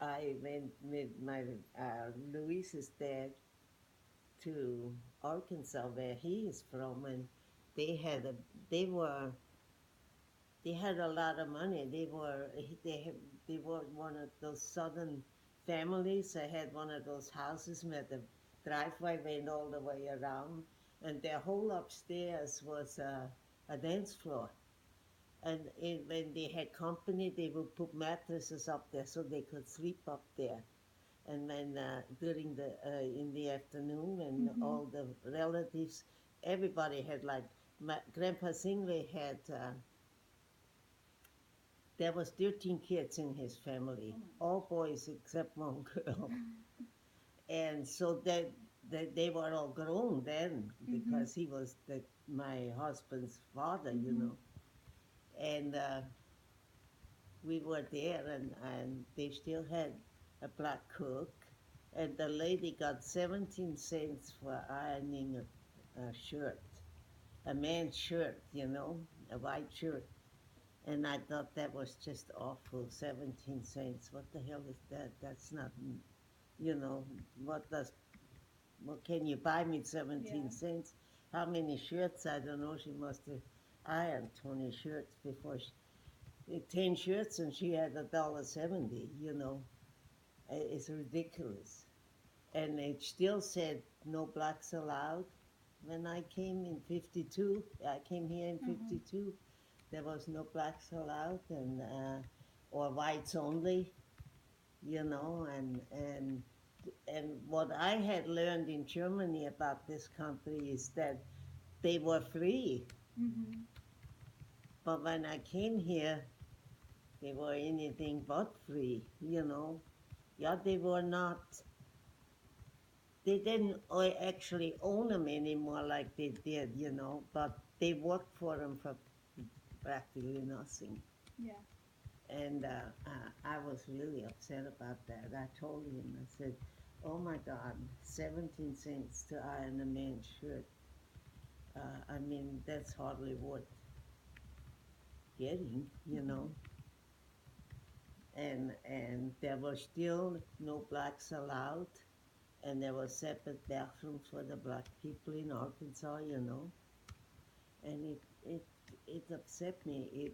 I went with my Luis's dad to Arkansas, where he is from, and they had a they were they had a lot of money. They were one of those southern families. They had one of those houses where the driveway went all the way around, and their whole upstairs was a dance floor. And when they had company, they would put mattresses up there so they could sleep up there. And then during the in the afternoon, and Mm-hmm. all the relatives, everybody had like Grandpa Singley had. There was 13 kids in his family, Oh my all boys except one girl. And so they were all grown then gosh. Mm-hmm. because he was my husband's father, you Mm-hmm. know. And we were there, and they still had a black cook. And the lady got 17 cents for ironing a shirt, a man's shirt, you know, a white shirt. And I thought that was just awful. 17 cents. What the hell is that? That's not, you know, what does, what can you buy me Yeah. 17 cents? How many shirts? I don't know. She must have ironed 20 shirts before 10 shirts, and she had $1.70, you know. It's ridiculous. And it still said no blacks allowed. When I came in 52, I came here in Mm-hmm. 52, there was no blacks allowed, and or whites only, you know. And what I had learned in Germany about this country is that they were free. Mm-hmm. But when I came here, they were anything but free, you know. Yeah, they were not, they didn't actually own them anymore like they did, you know, but they worked for them for practically nothing. Yeah. And I was really upset about that. I told him, I said, oh my God, 17 cents to iron a man's shirt. I mean, that's hardly worth getting, you Mm-hmm. know. And there were still no blacks allowed, and there were separate bathrooms for the black people in Arkansas, you know. And it upset me.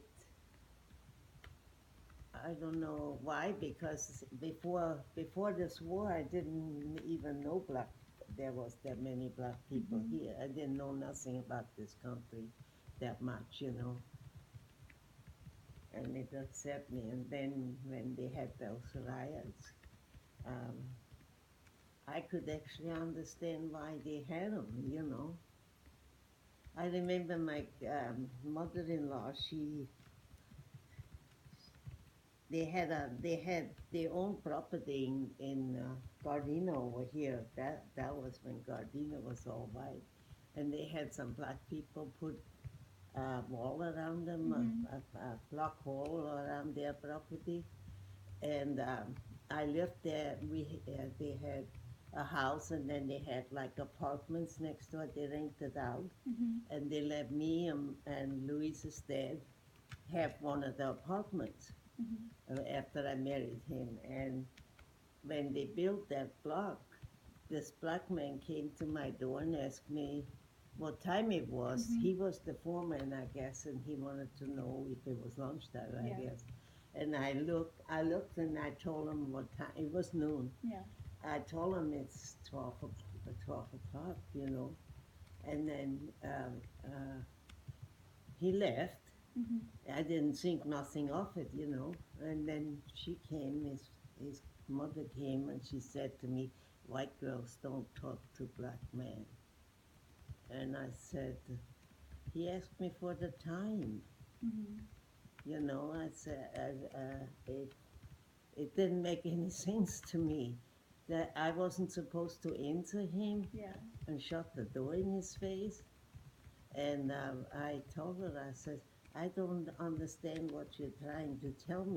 I don't know why, because before this war, I didn't even know there was that many black people Mm-hmm. here. I didn't know nothing about this country that much, you know. And it upset me. And then when they had those riots, um, I could actually understand why they had them, you know. I remember my mother-in-law. They had their own property in Gardena over here. That was when Gardena was all white, and they had some black people put a wall around them, Mm-hmm. a block wall around their property. And I lived there. They had a house, and then they had like apartments next door. They rented out, Mm-hmm. and they let me and Louise's dad have one of the apartments Mm-hmm. after I married him. And when they built that block, this black man came to my door and asked me what time it was. Mm-hmm. He was the foreman, I guess, and he wanted to know if it was lunchtime, I Yeah. guess. And I looked and I told him what time. It was noon. Yeah. I told him it's 12 o'clock, you know. And then he left. Mm-hmm. I didn't think nothing of it, you know. And then she came, his mother came, and she said to me, white girls don't talk to black men. And I said, he asked me for the time, Mm-hmm. you know. I said, it didn't make any sense to me that I wasn't supposed to answer him Yeah. and shut the door in his face. And I told her, I said, I don't understand what you're trying to tell me.